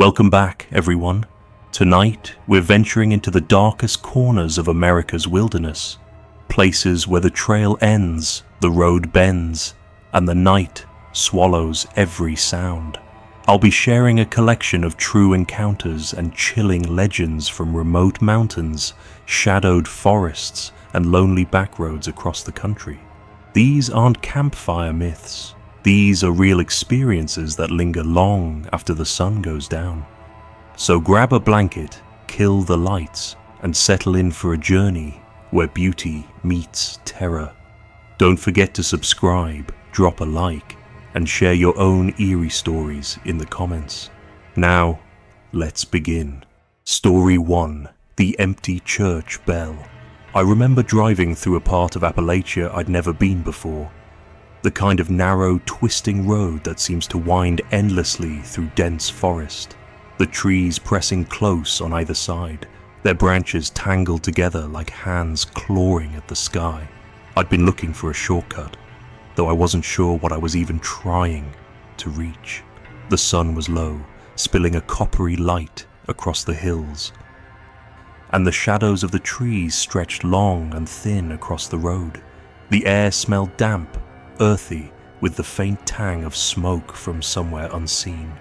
Welcome back, everyone. Tonight, we're venturing into the darkest corners of America's wilderness, places where the trail ends, the road bends, and the night swallows every sound. I'll be sharing a collection of true encounters and chilling legends from remote mountains, shadowed forests, and lonely backroads across the country. These aren't campfire myths. These are real experiences that linger long after the sun goes down. So grab a blanket, kill the lights, and settle in for a journey where beauty meets terror. Don't forget to subscribe, drop a like, and share your own eerie stories in the comments. Now, let's begin. Story 1. The Empty Church Bell. I remember driving through a part of Appalachia I'd never been before. The kind of narrow, twisting road that seems to wind endlessly through dense forest. The trees pressing close on either side, their branches tangled together like hands clawing at the sky. I'd been looking for a shortcut, though I wasn't sure what I was even trying to reach. The sun was low, spilling a coppery light across the hills, and the shadows of the trees stretched long and thin across the road. The air smelled damp, earthy, with the faint tang of smoke from somewhere unseen.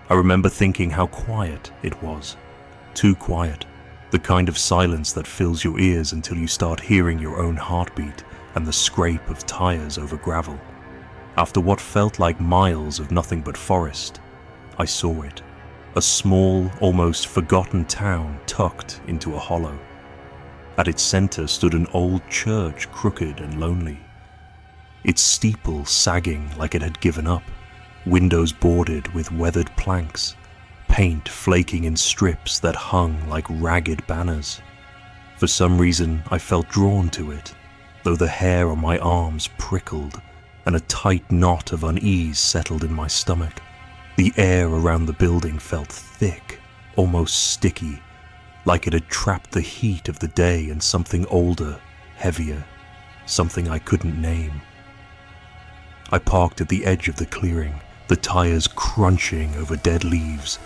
I remember thinking how quiet it was. Too quiet. The kind of silence that fills your ears until you start hearing your own heartbeat and the scrape of tires over gravel. After what felt like miles of nothing but forest, I saw it. A small, almost forgotten town tucked into a hollow. At its center stood an old church, crooked and lonely. Its steeple sagging like it had given up, windows boarded with weathered planks, paint flaking in strips that hung like ragged banners. For some reason, I felt drawn to it, though the hair on my arms prickled and a tight knot of unease settled in my stomach. The air around the building felt thick, almost sticky, like it had trapped the heat of the day in something older, heavier, something I couldn't name. I parked at the edge of the clearing, the tires crunching over dead leaves,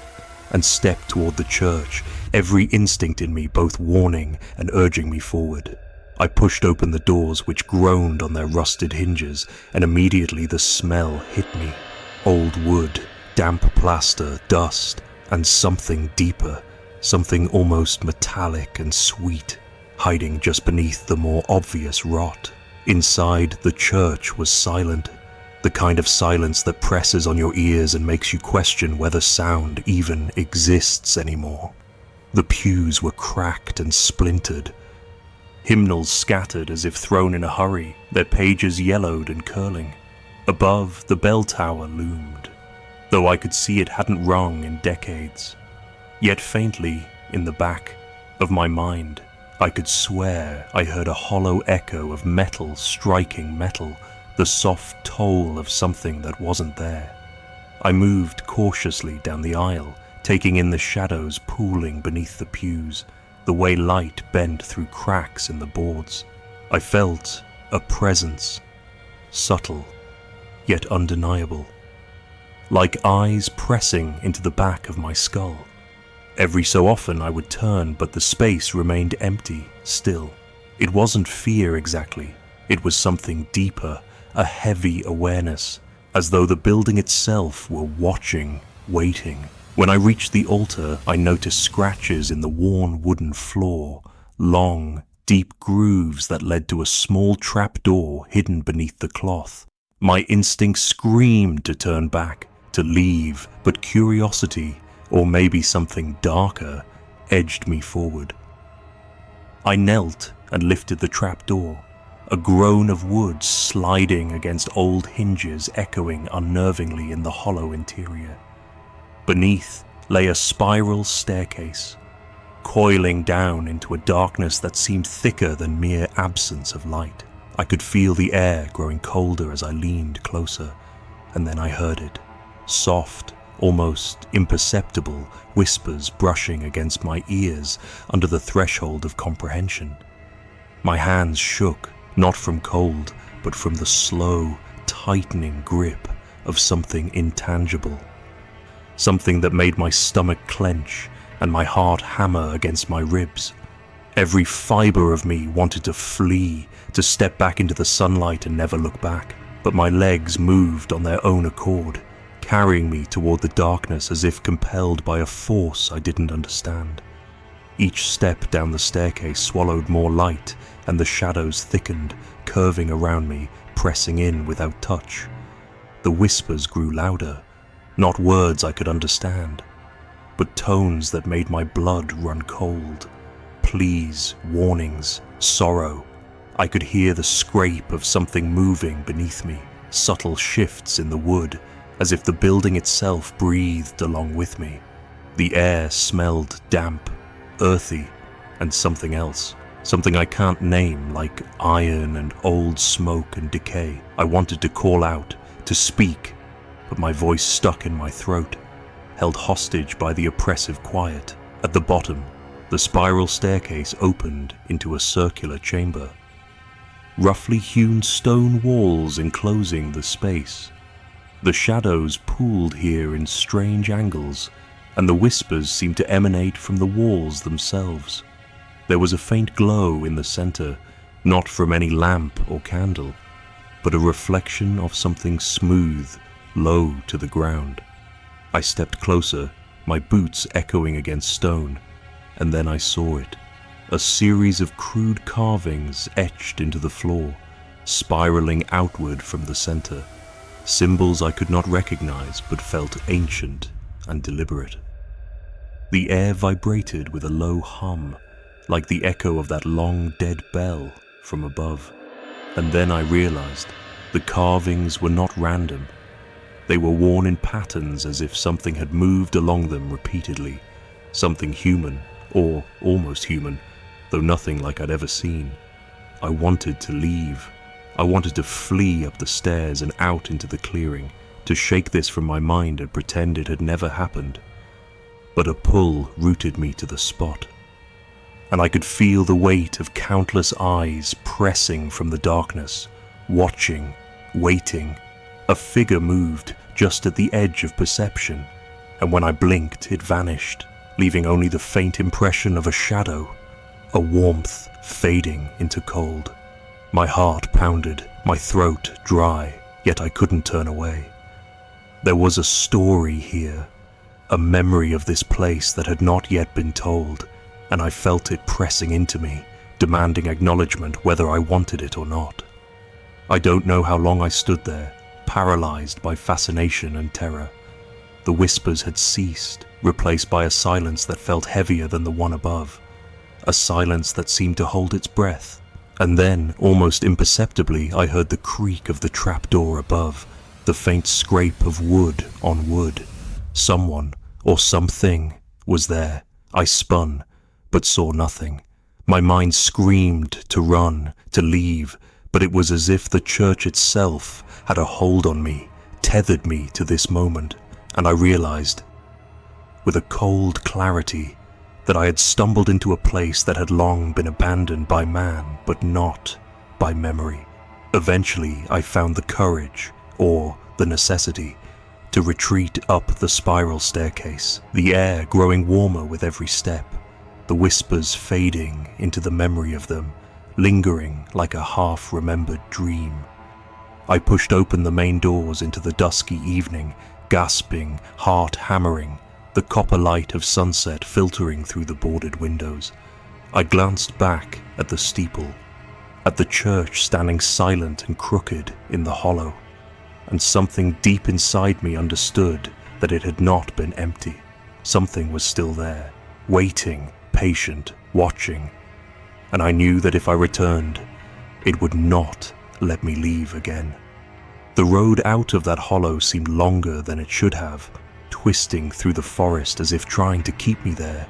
and stepped toward the church, every instinct in me both warning and urging me forward. I pushed open the doors, which groaned on their rusted hinges, and immediately the smell hit me. Old wood, damp plaster, dust, and something deeper, something almost metallic and sweet, hiding just beneath the more obvious rot. Inside, the church was silent. The kind of silence that presses on your ears and makes you question whether sound even exists anymore. The pews were cracked and splintered, hymnals scattered as if thrown in a hurry, their pages yellowed and curling. Above, the bell tower loomed, though I could see it hadn't rung in decades. Yet faintly, in the back of my mind, I could swear I heard a hollow echo of metal striking metal, the soft toll of something that wasn't there. I moved cautiously down the aisle, taking in the shadows pooling beneath the pews, the way light bent through cracks in the boards. I felt a presence, subtle, yet undeniable, like eyes pressing into the back of my skull. Every so often I would turn, but the space remained empty, still. It wasn't fear exactly, it was something deeper, a heavy awareness, as though the building itself were watching, waiting. When I reached the altar, I noticed scratches in the worn wooden floor, long, deep grooves that led to a small trapdoor hidden beneath the cloth. My instinct screamed to turn back, to leave, but curiosity, or maybe something darker, edged me forward. I knelt and lifted the trapdoor. A groan of wood sliding against old hinges echoing unnervingly in the hollow interior. Beneath lay a spiral staircase, coiling down into a darkness that seemed thicker than mere absence of light. I could feel the air growing colder as I leaned closer, and then I heard it. Soft, almost imperceptible whispers brushing against my ears under the threshold of comprehension. My hands shook, not from cold, but from the slow, tightening grip of something intangible. something that made my stomach clench and my heart hammer against my ribs. Every fiber of me wanted to flee, to step back into the sunlight and never look back, but my legs moved on their own accord, carrying me toward the darkness as if compelled by a force I didn't understand. Each step down the staircase swallowed more light, and the shadows thickened, curving around me, pressing in without touch. The whispers grew louder, not words I could understand, but tones that made my blood run cold. Pleas, warnings, sorrow. I could hear the scrape of something moving beneath me, subtle shifts in the wood, as if the building itself breathed along with me. The air smelled damp, earthy, and something else. Something I can't name, like iron and old smoke and decay. I wanted to call out, to speak, but my voice stuck in my throat, held hostage by the oppressive quiet. At the bottom, the spiral staircase opened into a circular chamber. Roughly hewn stone walls enclosing the space. The shadows pooled here in strange angles, and the whispers seemed to emanate from the walls themselves. There was a faint glow in the center, not from any lamp or candle, but a reflection of something smooth, low to the ground. I stepped closer, my boots echoing against stone, and then I saw it. A series of crude carvings etched into the floor, spiraling outward from the center. Symbols I could not recognize but felt ancient and deliberate. The air vibrated with a low hum, like the echo of that long dead bell from above. And then I realized the carvings were not random. They were worn in patterns as if something had moved along them repeatedly, something human, or almost human, though nothing like I'd ever seen. I wanted to leave. I wanted to flee up the stairs and out into the clearing, to shake this from my mind and pretend it had never happened. But a pull rooted me to the spot, and I could feel the weight of countless eyes pressing from the darkness, watching, waiting. A figure moved just at the edge of perception, and when I blinked, it vanished, leaving only the faint impression of a shadow, a warmth fading into cold. My heart pounded, my throat dry, yet I couldn't turn away. There was a story here, a memory of this place that had not yet been told, and I felt it pressing into me, demanding acknowledgement whether I wanted it or not. I don't know how long I stood there, paralyzed by fascination and terror. The whispers had ceased, replaced by a silence that felt heavier than the one above, a silence that seemed to hold its breath. And then, almost imperceptibly, I heard the creak of the trapdoor above, the faint scrape of wood on wood. Someone, or something, was there. I spun, but saw nothing. My mind screamed to run, to leave, but it was as if the church itself had a hold on me, tethered me to this moment, and I realized, with a cold clarity, that I had stumbled into a place that had long been abandoned by man, but not by memory. Eventually, I found the courage, or the necessity, to retreat up the spiral staircase, the air growing warmer with every step, the whispers fading into the memory of them, lingering like a half-remembered dream. I pushed open the main doors into the dusky evening, gasping, heart hammering, the copper light of sunset filtering through the boarded windows. I glanced back at the steeple, at the church standing silent and crooked in the hollow, and something deep inside me understood that it had not been empty. Something was still there, waiting, patient, watching, and I knew that if I returned, it would not let me leave again. The road out of that hollow seemed longer than it should have, twisting through the forest as if trying to keep me there,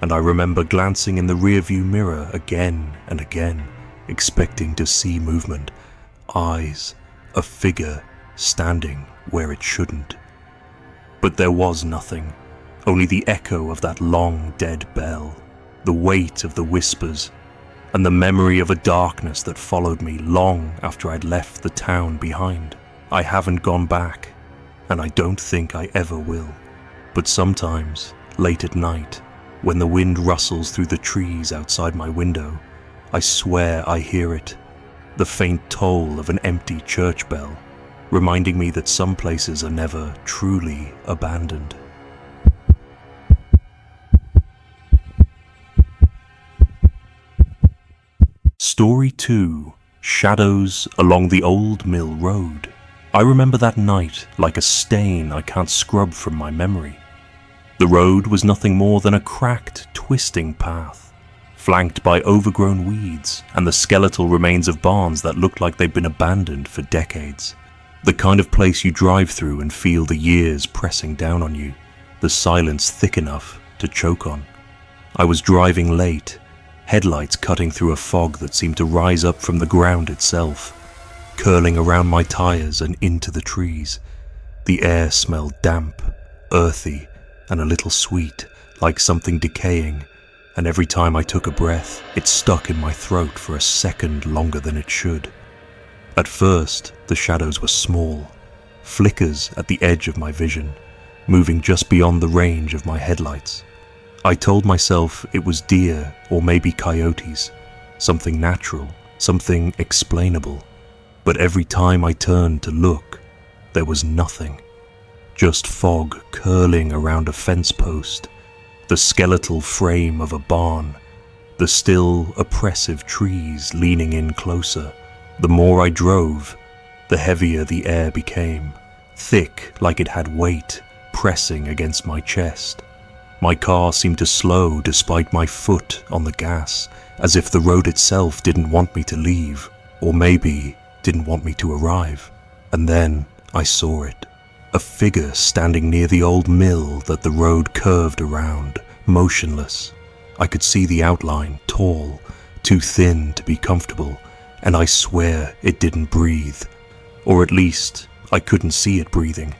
and I remember glancing in the rearview mirror again and again, expecting to see movement, eyes, a figure standing where it shouldn't. But there was nothing, only the echo of that long dead bell, the weight of the whispers, and the memory of a darkness that followed me long after I'd left the town behind. I haven't gone back, and I don't think I ever will. But sometimes, late at night, when the wind rustles through the trees outside my window, I swear I hear it, the faint toll of an empty church bell, reminding me that some places are never truly abandoned. Story 2. Shadows along the old mill road. I remember that night like a stain I can't scrub from my memory. The road was nothing more than a cracked, twisting path, flanked by overgrown weeds and the skeletal remains of barns that looked like they'd been abandoned for decades. The kind of place you drive through and feel the years pressing down on you, the silence thick enough to choke on. I was driving late, headlights cutting through a fog that seemed to rise up from the ground itself, curling around my tires and into the trees. The air smelled damp, earthy, and a little sweet, like something decaying, and every time I took a breath, it stuck in my throat for a second longer than it should. At first, the shadows were small, flickers at the edge of my vision, moving just beyond the range of my headlights. I told myself it was deer or maybe coyotes, something natural, something explainable. But every time I turned to look, there was nothing. Just fog curling around a fence post, the skeletal frame of a barn, the still oppressive trees leaning in closer. The more I drove, the heavier the air became, thick like it had weight pressing against my chest. My car seemed to slow despite my foot on the gas, as if the road itself didn't want me to leave, or maybe didn't want me to arrive. And then I saw it. A figure standing near the old mill that the road curved around, motionless. I could see the outline, tall, too thin to be comfortable, and I swear it didn't breathe. Or at least, I couldn't see it breathing.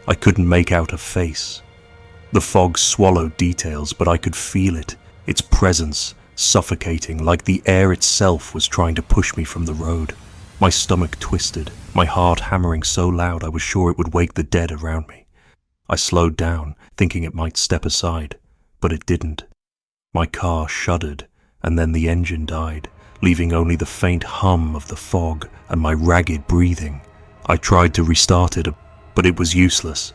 I couldn't make out a face. The fog swallowed details, but I could feel it, its presence, suffocating like the air itself was trying to push me from the road. My stomach twisted, my heart hammering so loud I was sure it would wake the dead around me. I slowed down, thinking it might step aside, but it didn't. My car shuddered, and then the engine died, leaving only the faint hum of the fog and my ragged breathing. I tried to restart it, but it was useless.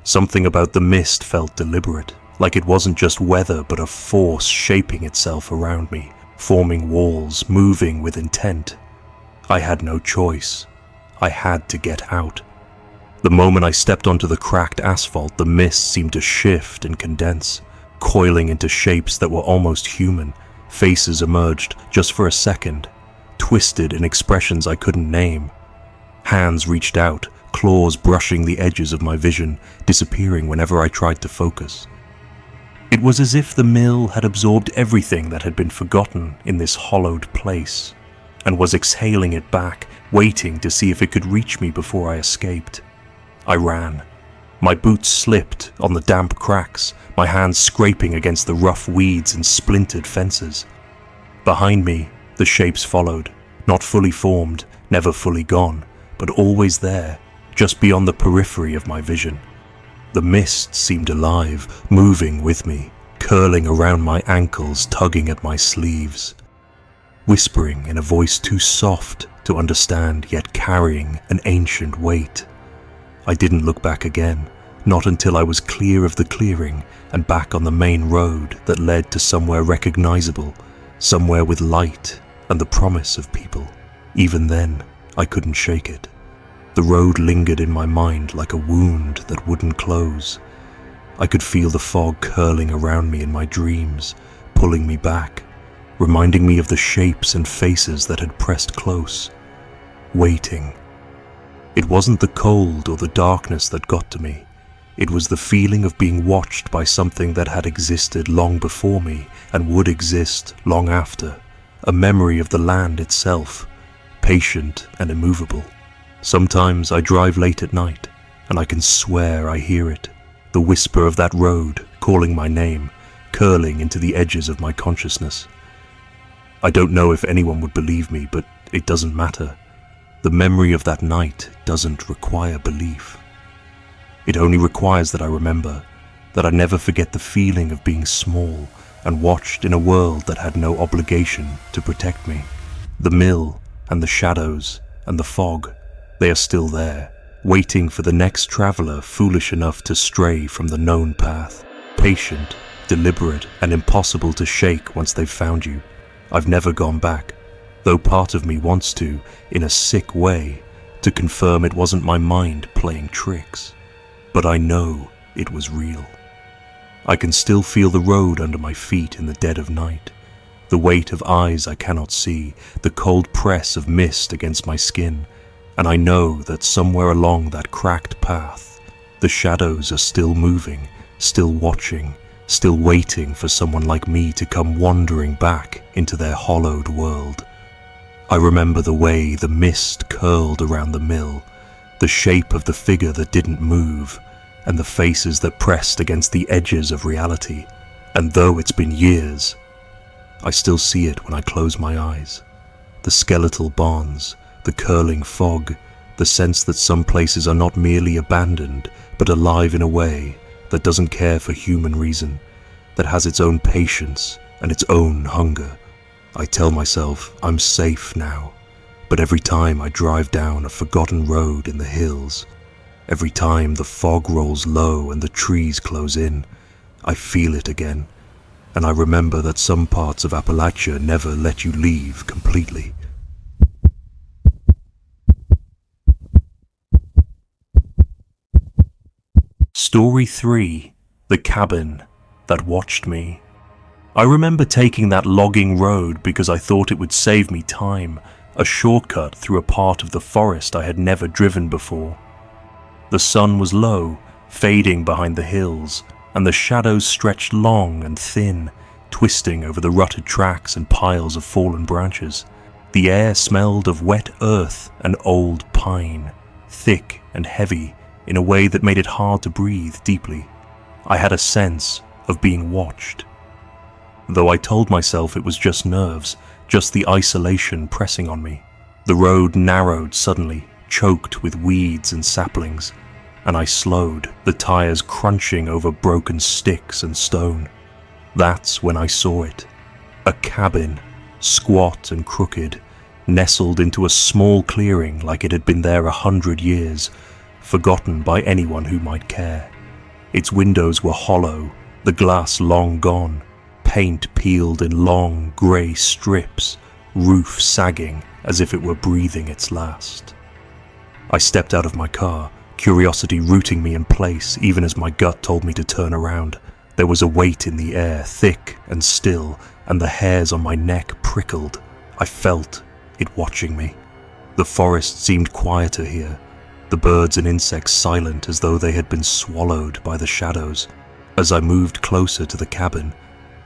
Something about the mist felt deliberate, like it wasn't just weather but a force shaping itself around me, forming walls, moving with intent. I had no choice. I had to get out. The moment I stepped onto the cracked asphalt, the mist seemed to shift and condense, coiling into shapes that were almost human. Faces emerged just for a second, twisted in expressions I couldn't name. Hands reached out, claws brushing the edges of my vision, disappearing whenever I tried to focus. It was as if the mill had absorbed everything that had been forgotten in this hollowed place, and was exhaling it back, waiting to see if it could reach me before I escaped. I ran. My boots slipped on the damp cracks, my hands scraping against the rough weeds and splintered fences. Behind me, the shapes followed, not fully formed, never fully gone, but always there, just beyond the periphery of my vision. The mist seemed alive, moving with me, curling around my ankles, tugging at my sleeves, whispering in a voice too soft to understand, yet carrying an ancient weight. I didn't look back again, not until I was clear of the clearing and back on the main road that led to somewhere recognizable, somewhere with light and the promise of people. Even then, I couldn't shake it. The road lingered in my mind like a wound that wouldn't close. I could feel the fog curling around me in my dreams, pulling me back, reminding me of the shapes and faces that had pressed close, waiting. It wasn't the cold or the darkness that got to me. It was the feeling of being watched by something that had existed long before me and would exist long after, a memory of the land itself, patient and immovable. Sometimes I drive late at night, and I can swear I hear it, the whisper of that road calling my name, curling into the edges of my consciousness. I don't know if anyone would believe me, but it doesn't matter. The memory of that night doesn't require belief. It only requires that I remember, that I never forget the feeling of being small and watched in a world that had no obligation to protect me. The mill and the shadows and the fog, they are still there, waiting for the next traveler foolish enough to stray from the known path. Patient, deliberate, and impossible to shake once they've found you. I've never gone back, though part of me wants to, in a sick way, to confirm it wasn't my mind playing tricks. But I know it was real. I can still feel the road under my feet in the dead of night, the weight of eyes I cannot see, the cold press of mist against my skin, and I know that somewhere along that cracked path, the shadows are still moving, still watching, still waiting for someone like me to come wandering back into their hollowed world. I remember the way the mist curled around the mill, the shape of the figure that didn't move, and the faces that pressed against the edges of reality, and though it's been years, I still see it when I close my eyes. The skeletal bonds, the curling fog, the sense that some places are not merely abandoned, but alive in a way that doesn't care for human reason, that has its own patience and its own hunger. I tell myself I'm safe now, but every time I drive down a forgotten road in the hills, every time the fog rolls low and the trees close in, I feel it again, and I remember that some parts of Appalachia never let you leave completely. Story 3. The Cabin That Watched Me. I remember taking that logging road because I thought it would save me time, a shortcut through a part of the forest I had never driven before. The sun was low, fading behind the hills, and the shadows stretched long and thin, twisting over the rutted tracks and piles of fallen branches. The air smelled of wet earth and old pine, thick and heavy in a way that made it hard to breathe deeply. I had a sense of being watched. Though I told myself it was just nerves, just the isolation pressing on me. The road narrowed suddenly, choked with weeds and saplings, and I slowed, the tires crunching over broken sticks and stone. That's when I saw it. A cabin, squat and crooked, nestled into a small clearing like it had been there 100 years, forgotten by anyone who might care. Its windows were hollow, the glass long gone, paint peeled in long grey strips, roof sagging as if it were breathing its last. I stepped out of my car, curiosity rooting me in place even as my gut told me to turn around. There was a weight in the air, thick and still, and the hairs on my neck prickled. I felt it watching me. The forest seemed quieter here, the birds and insects silent as though they had been swallowed by the shadows. As I moved closer to the cabin,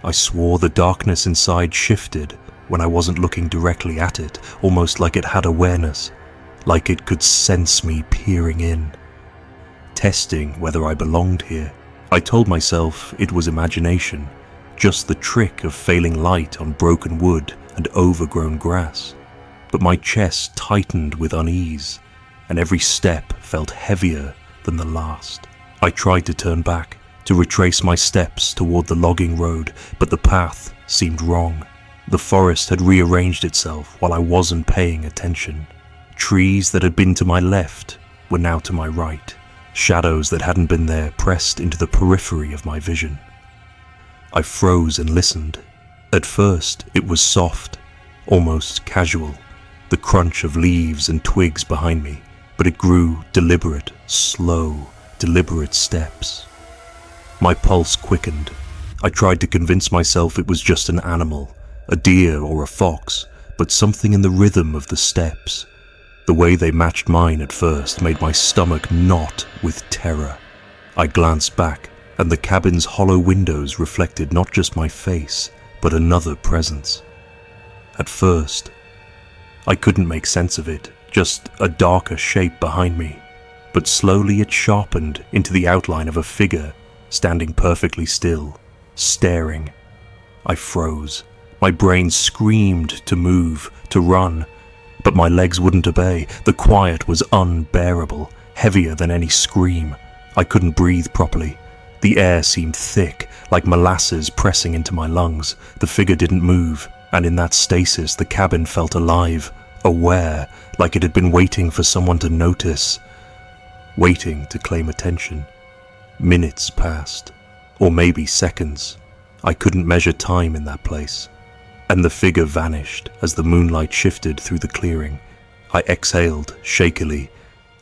I swore the darkness inside shifted when I wasn't looking directly at it, almost like it had awareness, like it could sense me peering in, testing whether I belonged here. I told myself it was imagination, just the trick of failing light on broken wood and overgrown grass. But my chest tightened with unease, and every step felt heavier than the last. I tried to turn back, to retrace my steps toward the logging road, but the path seemed wrong. The forest had rearranged itself while I wasn't paying attention. Trees that had been to my left were now to my right. Shadows that hadn't been there pressed into the periphery of my vision. I froze and listened. At first, it was soft, almost casual, the crunch of leaves and twigs behind me, but it grew deliberate, slow, deliberate steps. My pulse quickened. I tried to convince myself it was just an animal, a deer or a fox, but something in the rhythm of the steps, the way they matched mine at first, made my stomach knot with terror. I glanced back, and the cabin's hollow windows reflected not just my face, but another presence. At first, I couldn't make sense of it, just a darker shape behind me, but slowly it sharpened into the outline of a figure standing perfectly still, staring. I froze. My brain screamed to move, to run, but my legs wouldn't obey. The quiet was unbearable, heavier than any scream. I couldn't breathe properly. The air seemed thick, like molasses pressing into my lungs. The figure didn't move, and in that stasis the cabin felt alive, aware, like it had been waiting for someone to notice, waiting to claim attention. Minutes passed, or maybe seconds. I couldn't measure time in that place. And the figure vanished as the moonlight shifted through the clearing. I exhaled shakily,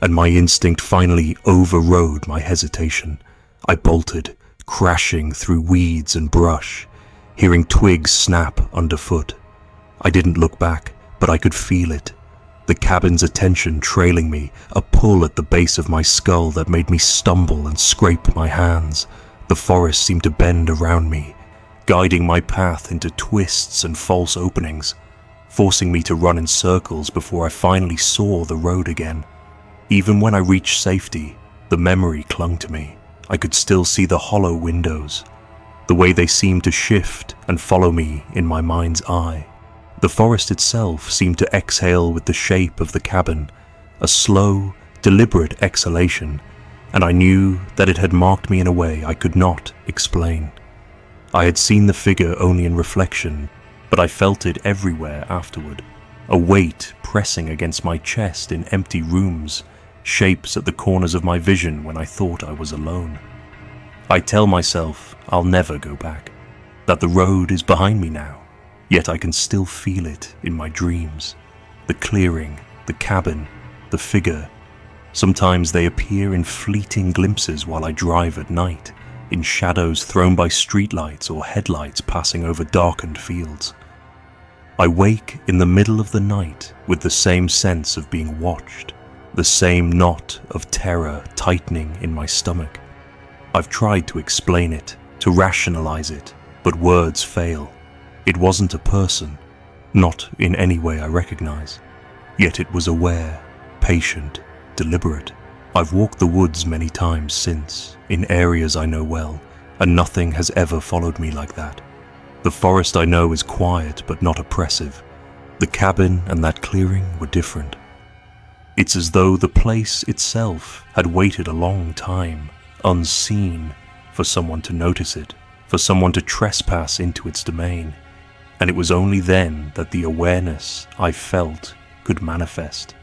and my instinct finally overrode my hesitation. I bolted, crashing through weeds and brush, hearing twigs snap underfoot. I didn't look back, but I could feel it. The cabin's attention trailing me, a pull at the base of my skull that made me stumble and scrape my hands. The forest seemed to bend around me, guiding my path into twists and false openings, forcing me to run in circles before I finally saw the road again. Even when I reached safety, the memory clung to me. I could still see the hollow windows, the way they seemed to shift and follow me in my mind's eye. The forest itself seemed to exhale with the shape of the cabin, a slow, deliberate exhalation, and I knew that it had marked me in a way I could not explain. I had seen the figure only in reflection, but I felt it everywhere afterward, a weight pressing against my chest in empty rooms, shapes at the corners of my vision when I thought I was alone. I tell myself I'll never go back, that the road is behind me now, yet I can still feel it in my dreams. The clearing, the cabin, the figure. Sometimes they appear in fleeting glimpses while I drive at night, in shadows thrown by streetlights or headlights passing over darkened fields. I wake in the middle of the night with the same sense of being watched, the same knot of terror tightening in my stomach. I've tried to explain it, to rationalize it, but words fail. It wasn't a person, not in any way I recognize. Yet it was aware, patient, deliberate. I've walked the woods many times since, in areas I know well, and nothing has ever followed me like that. The forest I know is quiet but not oppressive. The cabin and that clearing were different. It's as though the place itself had waited a long time, unseen, for someone to notice it, for someone to trespass into its domain. And it was only then that the awareness I felt could manifest.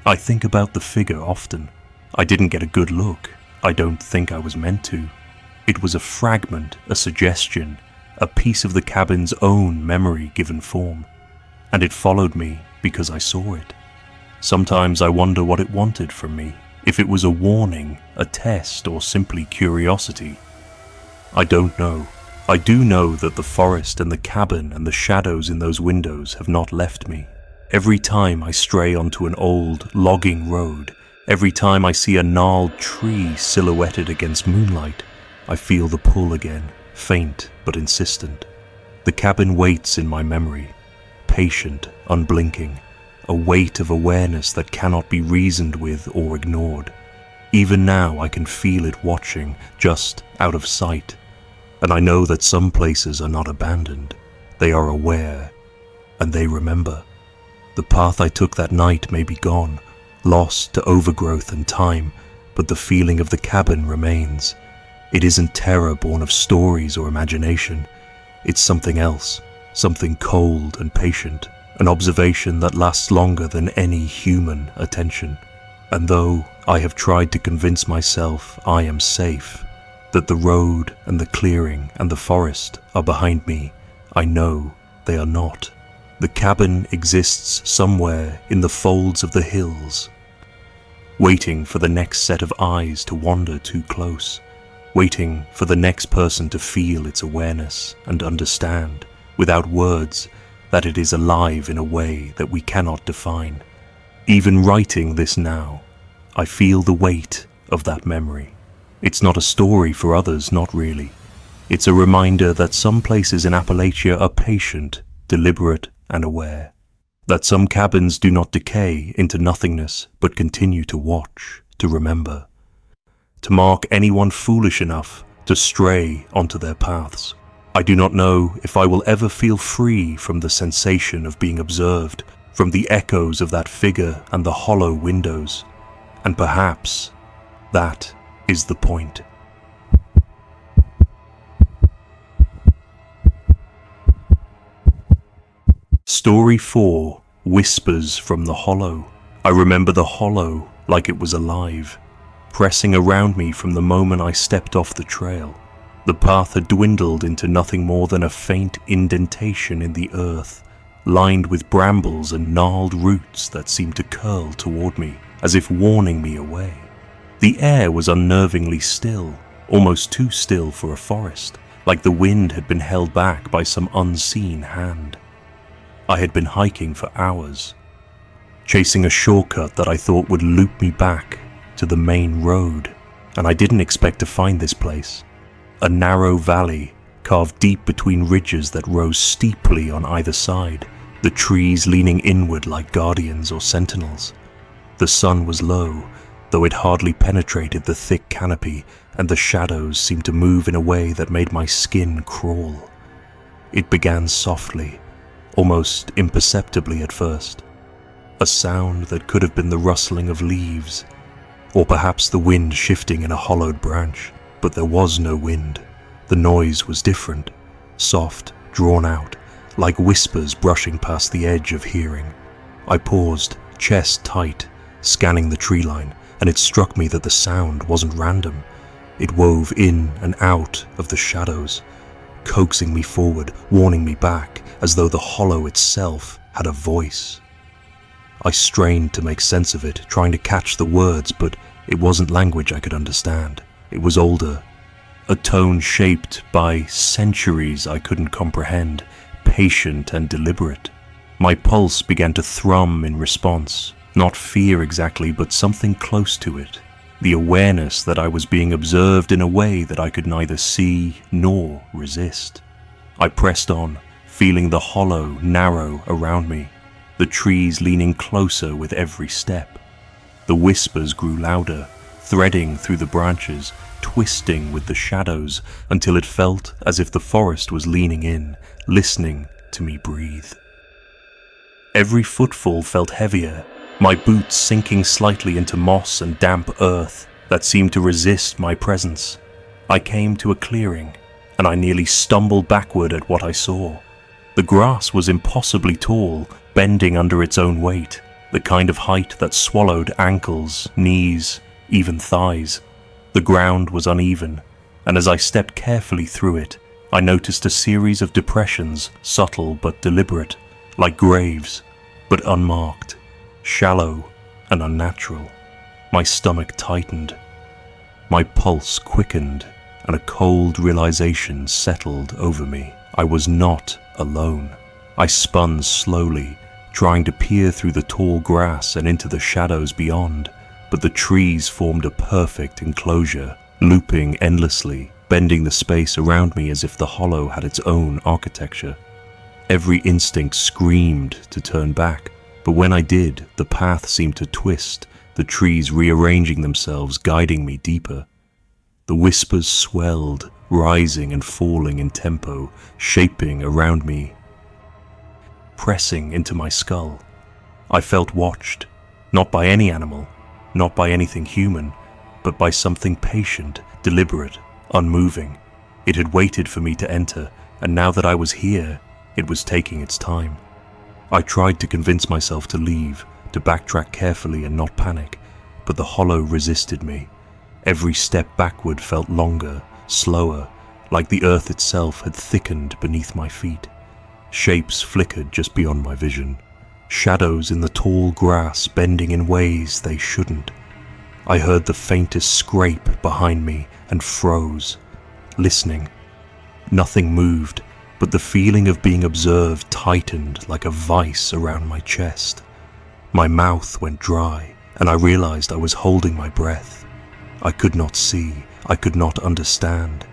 I think about the figure often. I didn't get a good look. I don't think I was meant to. It was a fragment, a suggestion, a piece of the cabin's own memory given form. And it followed me because I saw it. Sometimes I wonder what it wanted from me, if it was a warning, a test, or simply curiosity. I don't know. I do know that the forest and the cabin and the shadows in those windows have not left me. Every time I stray onto an old logging road, every time I see a gnarled tree silhouetted against moonlight, I feel the pull again, faint but insistent. The cabin waits in my memory, patient, unblinking, a weight of awareness that cannot be reasoned with or ignored. Even now I can feel it watching, just out of sight. And I know that some places are not abandoned. They are aware, and they remember. The path I took that night may be gone, lost to overgrowth and time, but the feeling of the cabin remains. It isn't terror born of stories or imagination. It's something else, something cold and patient, an observation that lasts longer than any human attention. And though I have tried to convince myself I am safe, that the road and the clearing and the forest are behind me, I know they are not. The cabin exists somewhere in the folds of the hills, waiting for the next set of eyes to wander too close, waiting for the next person to feel its awareness and understand, without words, that it is alive in a way that we cannot define. Even writing this now, I feel the weight of that memory. It's not a story for others, not really. It's a reminder that some places in Appalachia are patient, deliberate, and aware. That some cabins do not decay into nothingness, but continue to watch, to remember. To mark anyone foolish enough to stray onto their paths. I do not know if I will ever feel free from the sensation of being observed, from the echoes of that figure and the hollow windows. And perhaps that is the point. Story 4, Whispers from the Hollow. I remember the hollow like it was alive, pressing around me from the moment I stepped off the trail. The path had dwindled into nothing more than a faint indentation in the earth, lined with brambles and gnarled roots that seemed to curl toward me, as if warning me away. The air was unnervingly still, almost too still for a forest, like the wind had been held back by some unseen hand. I had been hiking for hours, chasing a shortcut that I thought would loop me back to the main road, and I didn't expect to find this place. A narrow valley, carved deep between ridges that rose steeply on either side, the trees leaning inward like guardians or sentinels. The sun was low, though it hardly penetrated the thick canopy, and the shadows seemed to move in a way that made my skin crawl. It began softly, almost imperceptibly at first, a sound that could have been the rustling of leaves, or perhaps the wind shifting in a hollowed branch, but there was no wind. The noise was different, soft, drawn out, like whispers brushing past the edge of hearing. I paused, chest tight, scanning the tree line, and it struck me that the sound wasn't random. It wove in and out of the shadows, coaxing me forward, warning me back, as though the hollow itself had a voice. I strained to make sense of it, trying to catch the words, but it wasn't language I could understand. It was older, a tone shaped by centuries I couldn't comprehend, patient and deliberate. My pulse began to thrum in response, not fear exactly, but something close to it. The awareness that I was being observed in a way that I could neither see nor resist. I pressed on, feeling the hollow narrow around me, the trees leaning closer with every step. The whispers grew louder, threading through the branches, twisting with the shadows, until it felt as if the forest was leaning in, listening to me breathe. Every footfall felt heavier, my boots sinking slightly into moss and damp earth that seemed to resist my presence. I came to a clearing, and I nearly stumbled backward at what I saw. The grass was impossibly tall, bending under its own weight, the kind of height that swallowed ankles, knees, even thighs. The ground was uneven, and as I stepped carefully through it, I noticed a series of depressions, subtle but deliberate, like graves, but unmarked, shallow and unnatural. My stomach tightened, my pulse quickened, and a cold realization settled over me. I was not alone. I spun slowly, trying to peer through the tall grass and into the shadows beyond, but the trees formed a perfect enclosure, looping endlessly, bending the space around me as if the hollow had its own architecture. Every instinct screamed to turn back, but when I did, the path seemed to twist, the trees rearranging themselves, guiding me deeper. The whispers swelled, rising and falling in tempo, shaping around me, pressing into my skull. I felt watched, not by any animal, not by anything human, but by something patient, deliberate, unmoving. It had waited for me to enter, and now that I was here, it was taking its time. I tried to convince myself to leave, to backtrack carefully and not panic, but the hollow resisted me. Every step backward felt longer, slower, like the earth itself had thickened beneath my feet. Shapes flickered just beyond my vision, shadows in the tall grass bending in ways they shouldn't. I heard the faintest scrape behind me and froze, listening. Nothing moved, but the feeling of being observed tightened like a vice around my chest. My mouth went dry, and I realized I was holding my breath. I could not see, I could not understand,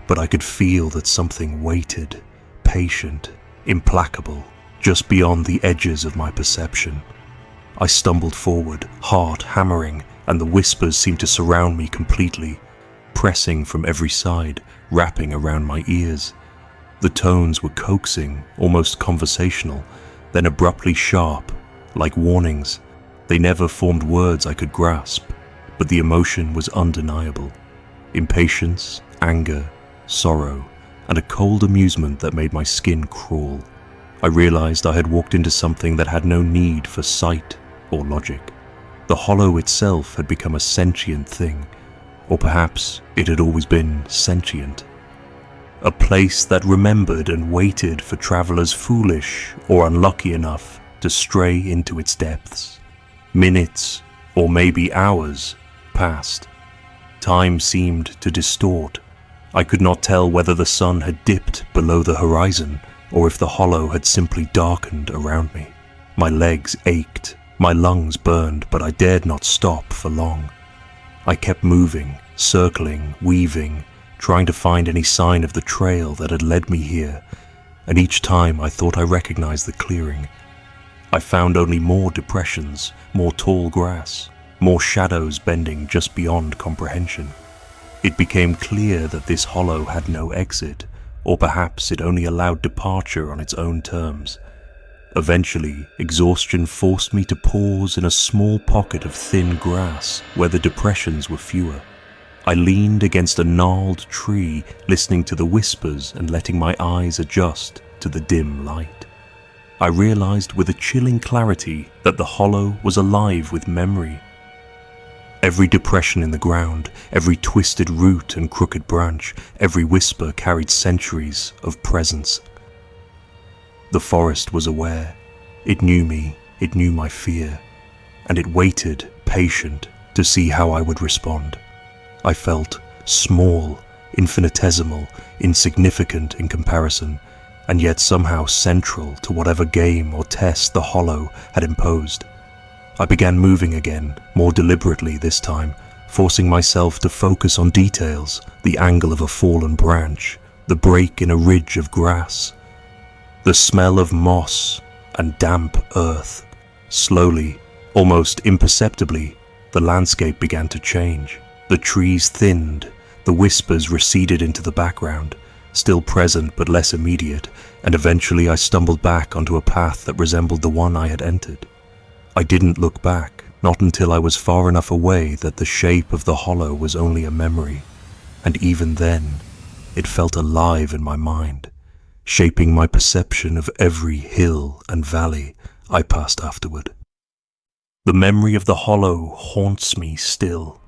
but I could feel that something waited, patient, implacable, just beyond the edges of my perception. I stumbled forward, heart hammering, and the whispers seemed to surround me completely, pressing from every side, wrapping around my ears. The tones were coaxing, almost conversational, then abruptly sharp, like warnings. They never formed words I could grasp, but the emotion was undeniable. Impatience, anger, sorrow, and a cold amusement that made my skin crawl. I realized I had walked into something that had no need for sight or logic. The hollow itself had become a sentient thing, or perhaps it had always been sentient. A place that remembered and waited for travelers foolish or unlucky enough to stray into its depths. Minutes, or maybe hours, passed. Time seemed to distort. I could not tell whether the sun had dipped below the horizon or if the hollow had simply darkened around me. My legs ached, my lungs burned, but I dared not stop for long. I kept moving, circling, weaving, trying to find any sign of the trail that had led me here, and each time I thought I recognized the clearing. I found only more depressions, more tall grass, more shadows bending just beyond comprehension. It became clear that this hollow had no exit, or perhaps it only allowed departure on its own terms. Eventually, exhaustion forced me to pause in a small pocket of thin grass where the depressions were fewer. I leaned against a gnarled tree, listening to the whispers and letting my eyes adjust to the dim light. I realized with a chilling clarity that the hollow was alive with memory. Every depression in the ground, every twisted root and crooked branch, every whisper carried centuries of presence. The forest was aware. It knew me, it knew my fear, and it waited, patient, to see how I would respond. I felt small, infinitesimal, insignificant in comparison, and yet somehow central to whatever game or test the hollow had imposed. I began moving again, more deliberately this time, forcing myself to focus on details, the angle of a fallen branch, the break in a ridge of grass, the smell of moss and damp earth. Slowly, almost imperceptibly, the landscape began to change. The trees thinned, the whispers receded into the background, still present but less immediate, and eventually I stumbled back onto a path that resembled the one I had entered. I didn't look back, not until I was far enough away that the shape of the hollow was only a memory, and even then, it felt alive in my mind, shaping my perception of every hill and valley I passed afterward. The memory of the hollow haunts me still.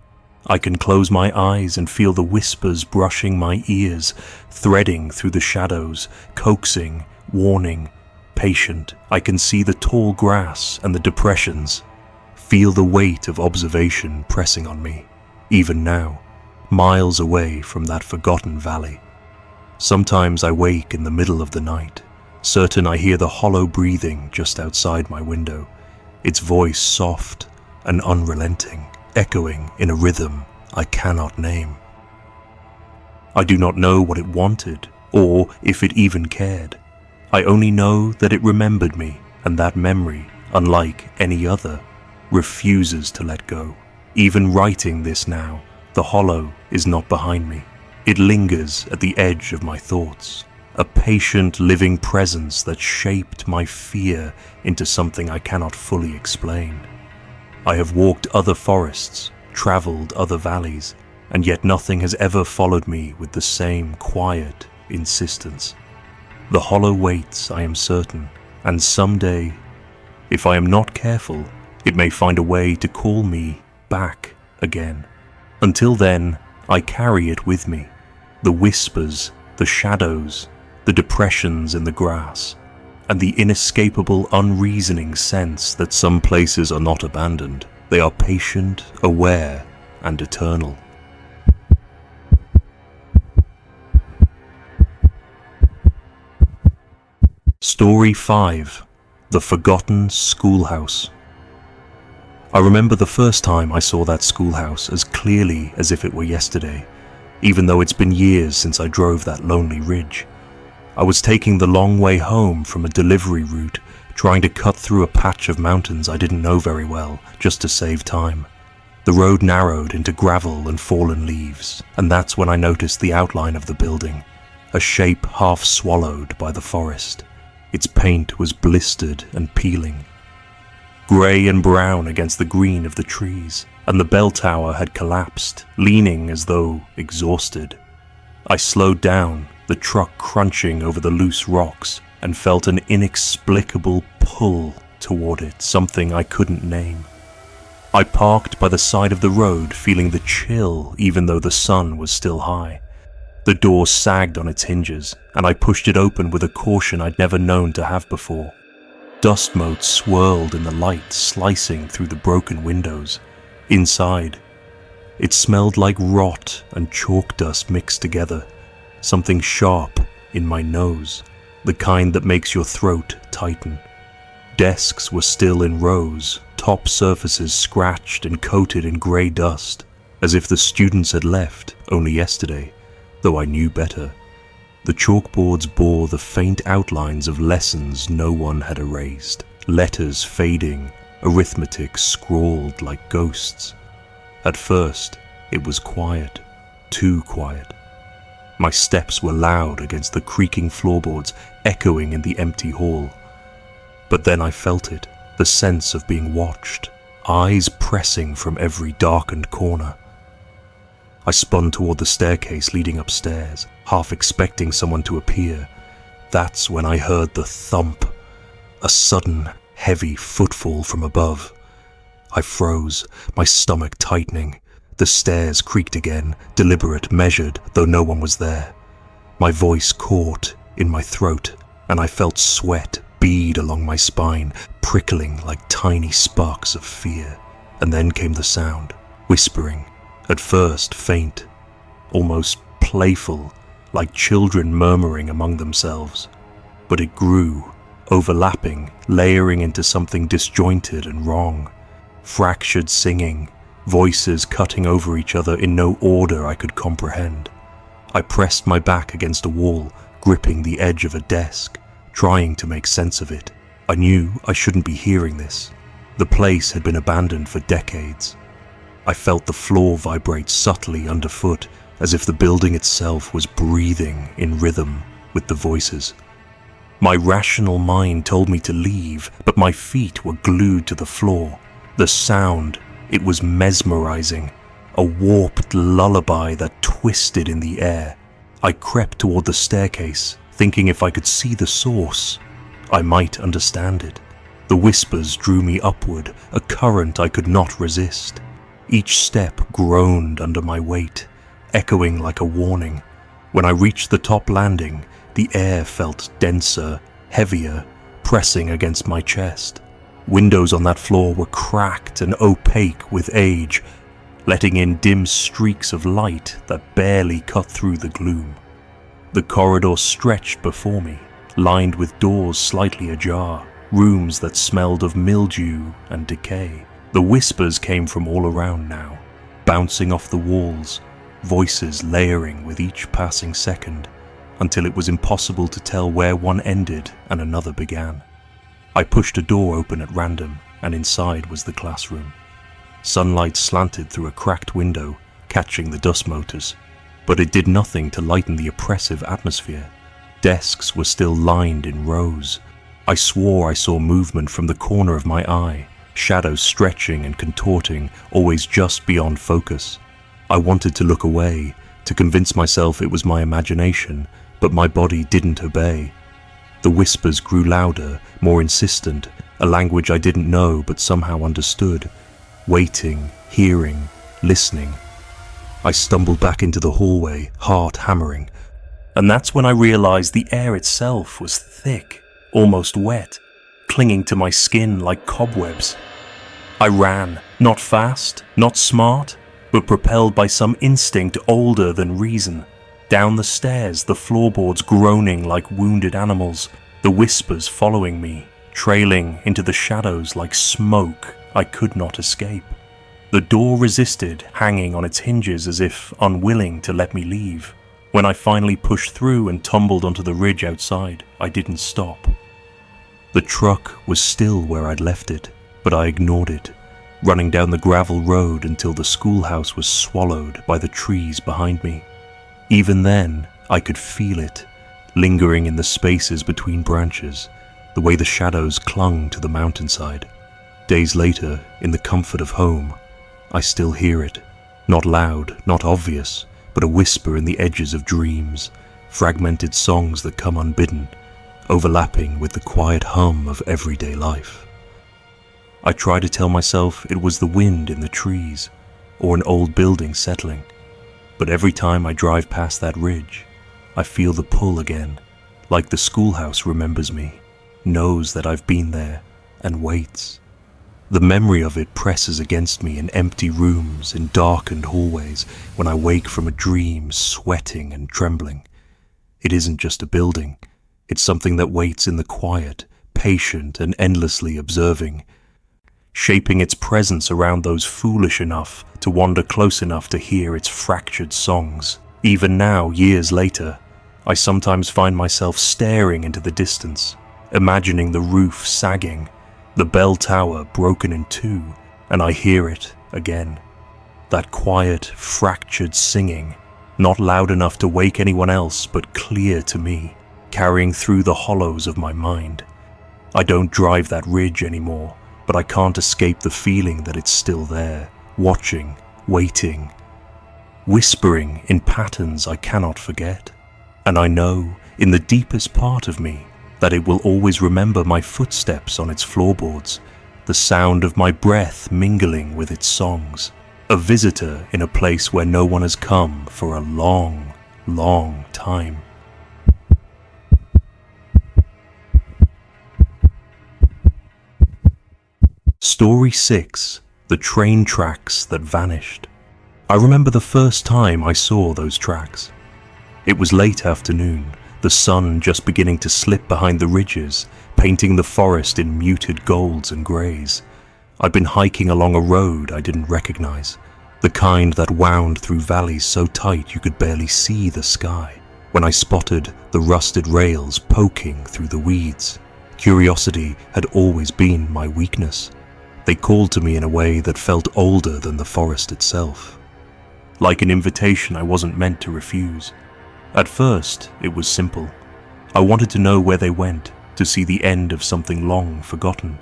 I can close my eyes and feel the whispers brushing my ears, threading through the shadows, coaxing, warning, patient. I can see the tall grass and the depressions, feel the weight of observation pressing on me, even now, miles away from that forgotten valley. Sometimes I wake in the middle of the night, certain I hear the hollow breathing just outside my window, its voice soft and unrelenting, echoing in a rhythm I cannot name. I do not know what it wanted, or if it even cared. I only know that it remembered me, and that memory, unlike any other, refuses to let go. Even writing this now, the hollow is not behind me. It lingers at the edge of my thoughts, a patient living presence that shaped my fear into something I cannot fully explain. I have walked other forests, traveled other valleys, and yet nothing has ever followed me with the same quiet insistence. The hollow waits, I am certain, and someday, if I am not careful, it may find a way to call me back again. Until then, I carry it with me, the whispers, the shadows, the depressions in the grass, and the inescapable unreasoning sense that some places are not abandoned. They are patient, aware, and eternal. Story 5. The Forgotten Schoolhouse. I remember the first time I saw that schoolhouse as clearly as if it were yesterday, even though it's been years since I drove that lonely ridge. I was taking the long way home from a delivery route, trying to cut through a patch of mountains I didn't know very well, just to save time. The road narrowed into gravel and fallen leaves, and that's when I noticed the outline of the building, a shape half swallowed by the forest. Its paint was blistered and peeling, grey and brown against the green of the trees, and the bell tower had collapsed, leaning as though exhausted. I slowed down, the truck crunching over the loose rocks, and felt an inexplicable pull toward it, something I couldn't name. I parked by the side of the road, feeling the chill even though the sun was still high. The door sagged on its hinges, and I pushed it open with a caution I'd never known to have before. Dust motes swirled in the light, slicing through the broken windows. Inside, it smelled like rot and chalk dust mixed together, something sharp in my nose, the kind that makes your throat tighten. Desks were still in rows, top surfaces scratched and coated in grey dust, as if the students had left only yesterday, though I knew better. The chalkboards bore the faint outlines of lessons no one had erased, letters fading, arithmetic scrawled like ghosts. At first, it was quiet, too quiet. My steps were loud against the creaking floorboards, echoing in the empty hall. But then I felt it, the sense of being watched, eyes pressing from every darkened corner. I spun toward the staircase leading upstairs, half expecting someone to appear. That's when I heard the thump, a sudden, heavy footfall from above. I froze, my stomach tightening. The stairs creaked again, deliberate, measured, though no one was there. My voice caught in my throat, and I felt sweat bead along my spine, prickling like tiny sparks of fear. And then came the sound, whispering, at first faint, almost playful, like children murmuring among themselves. But it grew, overlapping, layering into something disjointed and wrong. Fractured singing, voices cutting over each other in no order I could comprehend. I pressed my back against a wall, gripping the edge of a desk, trying to make sense of it. I knew I shouldn't be hearing this. The place had been abandoned for decades. I felt the floor vibrate subtly underfoot, as if the building itself was breathing in rhythm with the voices. My rational mind told me to leave, but my feet were glued to the floor. The sound, it was mesmerizing, a warped lullaby that twisted in the air. I crept toward the staircase, thinking if I could see the source, I might understand it. The whispers drew me upward, a current I could not resist. Each step groaned under my weight, echoing like a warning. When I reached the top landing, the air felt denser, heavier, pressing against my chest. Windows on that floor were cracked and opaque with age, letting in dim streaks of light that barely cut through the gloom. The corridor stretched before me, lined with doors slightly ajar, rooms that smelled of mildew and decay. The whispers came from all around now, bouncing off the walls, voices layering with each passing second, until it was impossible to tell where one ended and another began. I pushed a door open at random, and inside was the classroom. Sunlight slanted through a cracked window, catching the dust motors, but it did nothing to lighten the oppressive atmosphere. Desks were still lined in rows. I swore I saw movement from the corner of my eye, shadows stretching and contorting, always just beyond focus. I wanted to look away, to convince myself it was my imagination, but my body didn't obey. The whispers grew louder, more insistent, a language I didn't know but somehow understood. Waiting, hearing, listening. I stumbled back into the hallway, heart hammering. And that's when I realized the air itself was thick, almost wet, clinging to my skin like cobwebs. I ran, not fast, not smart, but propelled by some instinct older than reason. Down the stairs, the floorboards groaning like wounded animals, the whispers following me, trailing into the shadows like smoke I could not escape. The door resisted, hanging on its hinges as if unwilling to let me leave. When I finally pushed through and tumbled onto the ridge outside, I didn't stop. The truck was still where I'd left it, but I ignored it, running down the gravel road until the schoolhouse was swallowed by the trees behind me. Even then, I could feel it, lingering in the spaces between branches, the way the shadows clung to the mountainside. Days later, in the comfort of home, I still hear it, not loud, not obvious, but a whisper in the edges of dreams, fragmented songs that come unbidden, overlapping with the quiet hum of everyday life. I try to tell myself it was the wind in the trees or an old building settling, but every time I drive past that ridge, I feel the pull again, like the schoolhouse remembers me, knows that I've been there, and waits. The memory of it presses against me in empty rooms, in darkened hallways, when I wake from a dream, sweating and trembling. It isn't just a building, it's something that waits in the quiet, patient and endlessly observing, shaping its presence around those foolish enough to wander close enough to hear its fractured songs. Even now, years later, I sometimes find myself staring into the distance, imagining the roof sagging, the bell tower broken in two, and I hear it again. That quiet, fractured singing, not loud enough to wake anyone else, but clear to me, carrying through the hollows of my mind. I don't drive that ridge anymore, but I can't escape the feeling that it's still there, watching, waiting, whispering in patterns I cannot forget. And I know, in the deepest part of me, that it will always remember my footsteps on its floorboards, the sound of my breath mingling with its songs, a visitor in a place where no one has come for a long, long time. Story 6. The Train Tracks That Vanished. I remember the first time I saw those tracks. It was late afternoon, the sun just beginning to slip behind the ridges, painting the forest in muted golds and greys. I'd been hiking along a road I didn't recognize, the kind that wound through valleys so tight you could barely see the sky, when I spotted the rusted rails poking through the weeds. Curiosity had always been my weakness. They called to me in a way that felt older than the forest itself, like an invitation I wasn't meant to refuse. At first, it was simple. I wanted to know where they went, to see the end of something long forgotten.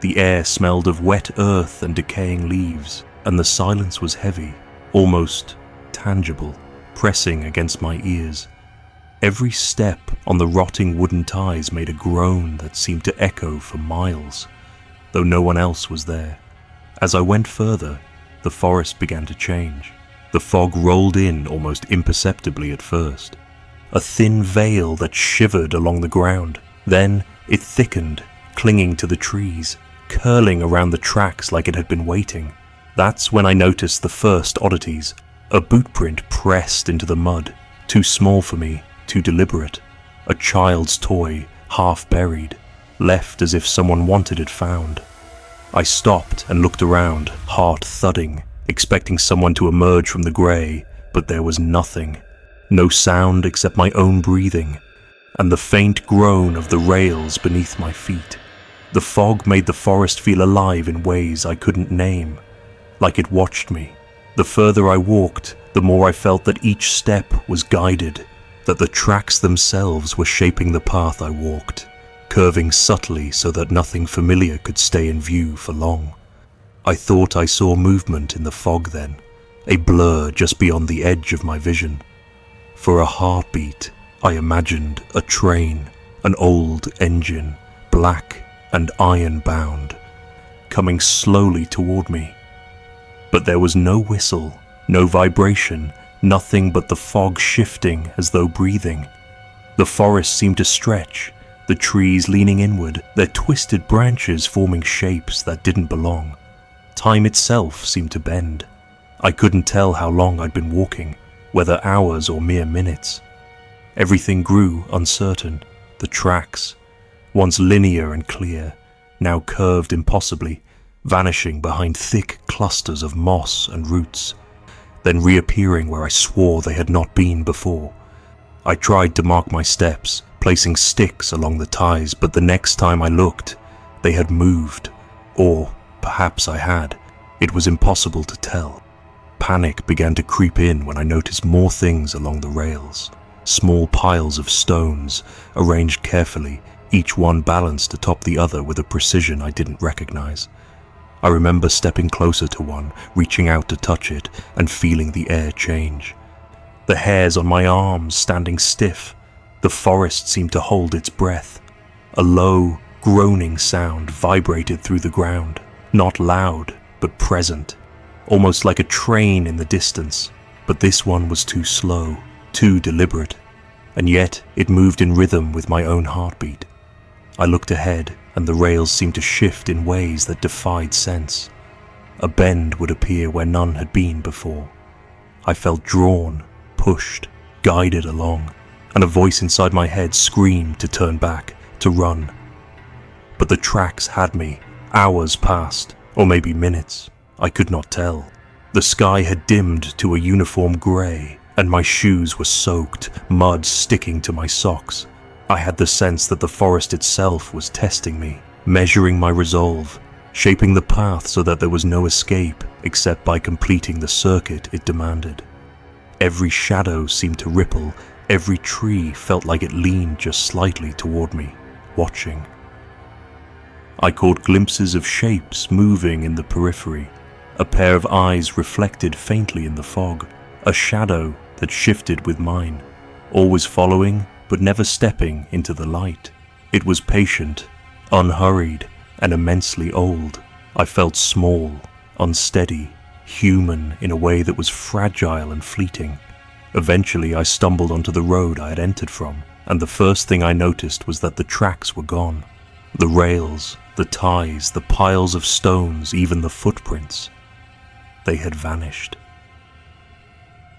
The air smelled of wet earth and decaying leaves, and the silence was heavy, almost tangible, pressing against my ears. Every step on the rotting wooden ties made a groan that seemed to echo for miles, though no one else was there. As I went further, the forest began to change. The fog rolled in almost imperceptibly at first, a thin veil that shivered along the ground. Then it thickened, clinging to the trees, curling around the tracks like it had been waiting. That's when I noticed the first oddities. A boot print pressed into the mud, too small for me, too deliberate. A child's toy, half buried, left as if someone wanted it found. I stopped and looked around, heart thudding, expecting someone to emerge from the grey, but there was nothing. No sound except my own breathing, and the faint groan of the rails beneath my feet. The fog made the forest feel alive in ways I couldn't name, like it watched me. The further I walked, the more I felt that each step was guided, that the tracks themselves were shaping the path I walked, curving subtly so that nothing familiar could stay in view for long. I thought I saw movement in the fog then, a blur just beyond the edge of my vision. For a heartbeat, I imagined a train, an old engine, black and iron-bound, coming slowly toward me. But there was no whistle, no vibration, nothing but the fog shifting as though breathing. The forest seemed to stretch, the trees leaning inward, their twisted branches forming shapes that didn't belong. Time itself seemed to bend. I couldn't tell how long I'd been walking, whether hours or mere minutes. Everything grew uncertain. The tracks, once linear and clear, now curved impossibly, vanishing behind thick clusters of moss and roots, then reappearing where I swore they had not been before. I tried to mark my steps, placing sticks along the ties, but the next time I looked, they had moved, or perhaps I had. It was impossible to tell. Panic began to creep in when I noticed more things along the rails. Small piles of stones, arranged carefully, each one balanced atop the other with a precision I didn't recognize. I remember stepping closer to one, reaching out to touch it, and feeling the air change. The hairs on my arms standing stiff, The forest seemed to hold its breath. A low, groaning sound vibrated through the ground, not loud, but present, almost like a train in the distance. But this one was too slow, too deliberate, and yet it moved in rhythm with my own heartbeat. I looked ahead, and the rails seemed to shift in ways that defied sense. A bend would appear where none had been before. I felt drawn, pushed, guided along, and a voice inside my head screamed to turn back, to run. But the tracks had me. Hours passed, or maybe minutes. I could not tell. The sky had dimmed to a uniform grey, and my shoes were soaked, mud sticking to my socks. I had the sense that the forest itself was testing me, measuring my resolve, shaping the path so that there was no escape except by completing the circuit it demanded. Every shadow seemed to ripple, every tree felt like it leaned just slightly toward me, watching. I caught glimpses of shapes moving in the periphery, a pair of eyes reflected faintly in the fog, a shadow that shifted with mine, always following but never stepping into the light. It was patient, unhurried, and immensely old. I felt small, unsteady, human in a way that was fragile and fleeting. Eventually I stumbled onto the road I had entered from, and the first thing I noticed was that the tracks were gone. The rails, the ties, the piles of stones, even the footprints. They had vanished.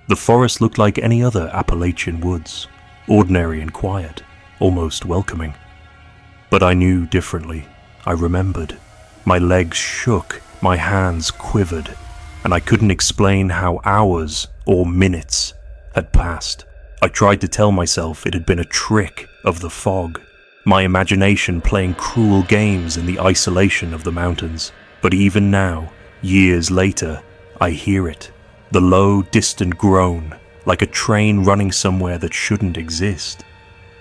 The forest looked like any other Appalachian woods, ordinary and quiet, almost welcoming. But I knew differently. I remembered. My legs shook, my hands quivered, and I couldn't explain how hours or minutes had passed. I tried to tell myself it had been a trick of the fog, my imagination playing cruel games in the isolation of the mountains. But even now, years later, I hear it, the low, distant groan, like a train running somewhere that shouldn't exist,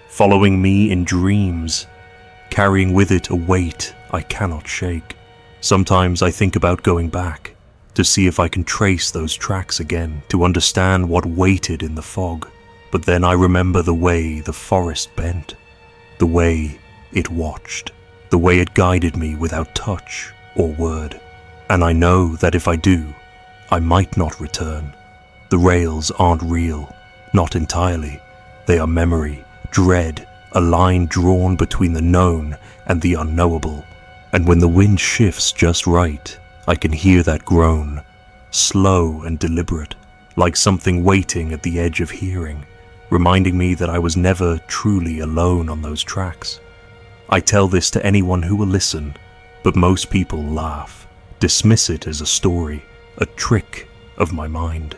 following me in dreams, carrying with it a weight I cannot shake. Sometimes I think about going back, to see if I can trace those tracks again, to understand what waited in the fog. But then I remember the way the forest bent, the way it watched, the way it guided me without touch or word. And I know that if I do, I might not return. The rails aren't real, not entirely. They are memory, dread, a line drawn between the known and the unknowable. And when the wind shifts just right, I can hear that groan, slow and deliberate, like something waiting at the edge of hearing, reminding me that I was never truly alone on those tracks. I tell this to anyone who will listen, but most people laugh, dismiss it as a story, a trick of my mind.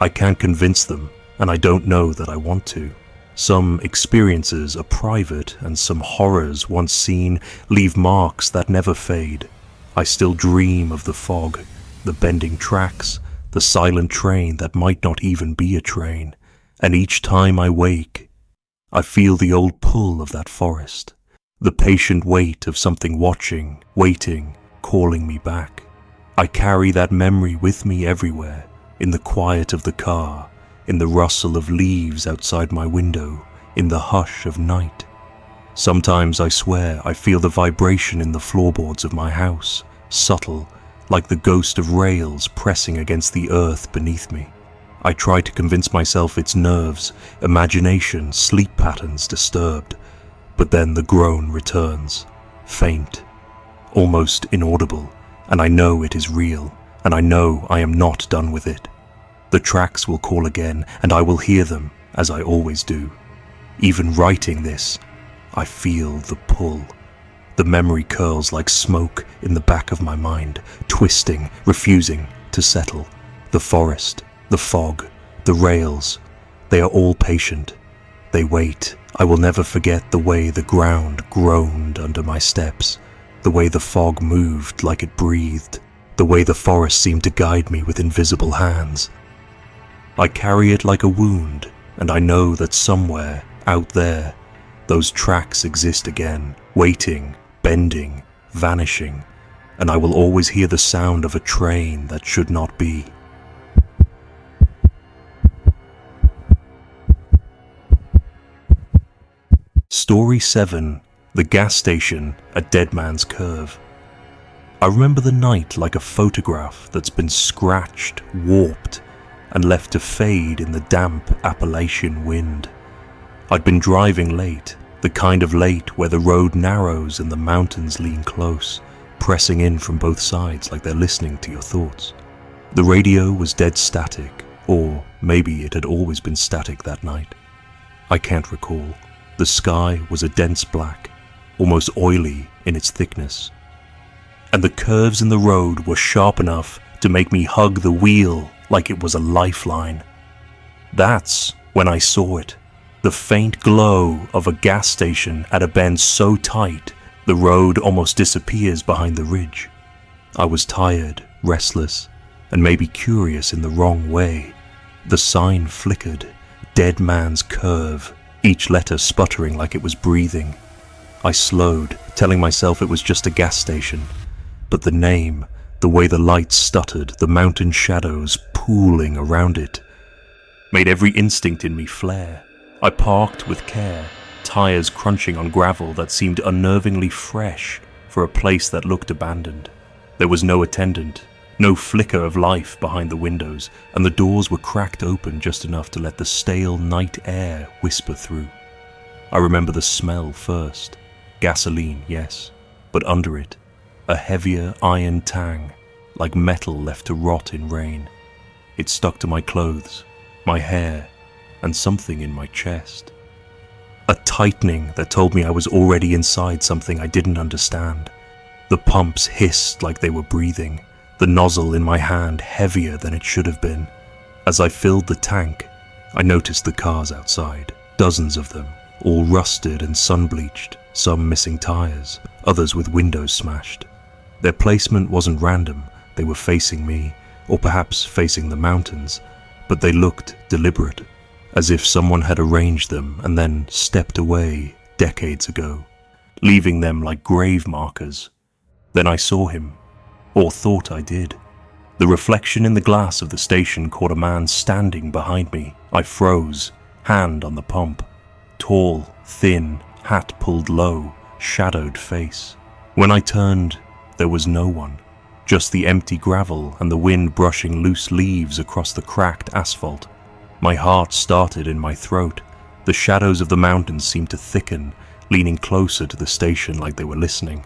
I can't convince them, and I don't know that I want to. Some experiences are private, and some horrors once seen leave marks that never fade. I still dream of the fog, the bending tracks, the silent train that might not even be a train, and each time I wake, I feel the old pull of that forest, the patient weight of something watching, waiting, calling me back. I carry that memory with me everywhere, in the quiet of the car, in the rustle of leaves outside my window, in the hush of night. Sometimes I swear I feel the vibration in the floorboards of my house, subtle, like the ghost of rails pressing against the earth beneath me. I try to convince myself it's nerves, imagination, sleep patterns disturbed, but then the groan returns, faint, almost inaudible, and I know it is real, and I know I am not done with it. The tracks will call again, and I will hear them, as I always do. Even writing this, I feel the pull. The memory curls like smoke in the back of my mind, twisting, refusing to settle. The forest, the fog, the rails, they are all patient. They wait. I will never forget the way the ground groaned under my steps, the way the fog moved like it breathed, the way the forest seemed to guide me with invisible hands. I carry it like a wound, and I know that somewhere, out there, those tracks exist again, waiting, bending, vanishing, and I will always hear the sound of a train that should not be. Story 7, the gas station at Dead Man's Curve. I remember the night like a photograph that's been scratched, warped, and left to fade in the damp Appalachian wind. I'd been driving late, the kind of late where the road narrows and the mountains lean close, pressing in from both sides like they're listening to your thoughts. The radio was dead static, or maybe it had always been static that night. I can't recall. The sky was a dense black, almost oily in its thickness. And the curves in the road were sharp enough to make me hug the wheel like it was a lifeline. That's when I saw it. The faint glow of a gas station at a bend so tight, the road almost disappears behind the ridge. I was tired, restless, and maybe curious in the wrong way. The sign flickered, Dead Man's Curve, each letter sputtering like it was breathing. I slowed, telling myself it was just a gas station. But the name, the way the lights stuttered, the mountain shadows pooling around it, made every instinct in me flare. I parked with care, tires crunching on gravel that seemed unnervingly fresh for a place that looked abandoned. There was no attendant, no flicker of life behind the windows, and the doors were cracked open just enough to let the stale night air whisper through. I remember the smell first. Gasoline, yes, but under it, a heavier iron tang, like metal left to rot in rain. It stuck to my clothes, my hair, and something in my chest. A tightening that told me I was already inside something I didn't understand. The pumps hissed like they were breathing, the nozzle in my hand heavier than it should have been. As I filled the tank, I noticed the cars outside, dozens of them, all rusted and sun-bleached, some missing tires, others with windows smashed. Their placement wasn't random, they were facing me, or perhaps facing the mountains, but they looked deliberate, as if someone had arranged them and then stepped away decades ago, leaving them like grave markers. Then I saw him, or thought I did. The reflection in the glass of the station caught a man standing behind me. I froze, hand on the pump. Tall, thin, hat pulled low, shadowed face. When I turned, there was no one, just the empty gravel and the wind brushing loose leaves across the cracked asphalt. My heart started in my throat. The shadows of the mountains seemed to thicken, leaning closer to the station like they were listening.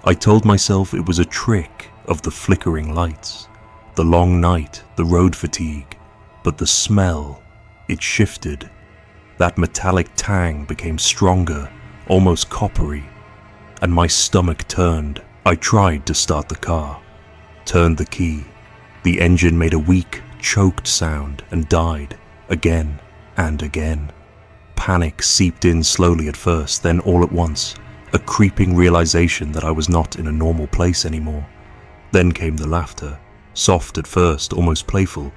I told myself it was a trick of the flickering lights, the long night, the road fatigue, but the smell, it shifted. That metallic tang became stronger, almost coppery, and my stomach turned. I tried to start the car, turned the key. The engine made a weak, choked sound and died again and again. Panic seeped in slowly at first, then all at once, a creeping realization that I was not in a normal place anymore. Then came the laughter, soft at first, almost playful,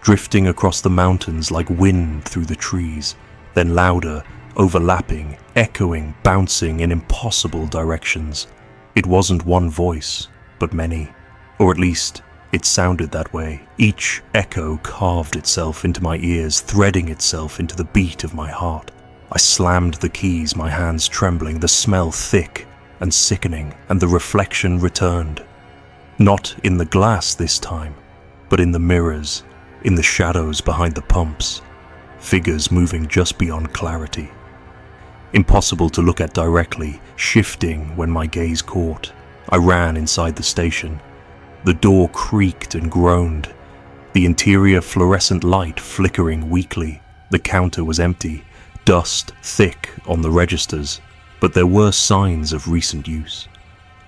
drifting across the mountains like wind through the trees, then louder, overlapping, echoing, bouncing in impossible directions. It wasn't one voice, but many, or at least it sounded that way. Each echo carved itself into my ears, threading itself into the beat of my heart. I slammed the keys, my hands trembling, the smell thick and sickening, and the reflection returned. Not in the glass this time, but in the mirrors, in the shadows behind the pumps, figures moving just beyond clarity. Impossible to look at directly, shifting when my gaze caught. I ran inside the station. The door creaked and groaned, the interior fluorescent light flickering weakly. The counter was empty, dust thick on the registers, but there were signs of recent use.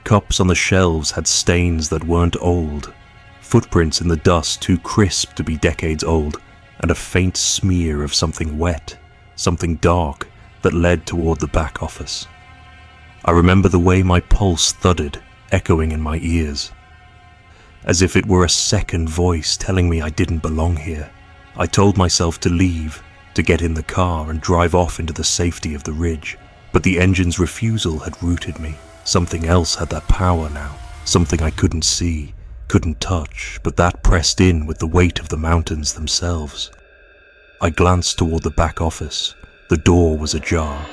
Cups on the shelves had stains that weren't old, footprints in the dust too crisp to be decades old, and a faint smear of something wet, something dark that led toward the back office. I remember the way my pulse thudded, echoing in my ears, as if it were a second voice telling me I didn't belong here. I told myself to leave, to get in the car and drive off into the safety of the ridge, but the engine's refusal had rooted me. Something else had that power now, something I couldn't see, couldn't touch, but that pressed in with the weight of the mountains themselves. I glanced toward the back office. The door was ajar.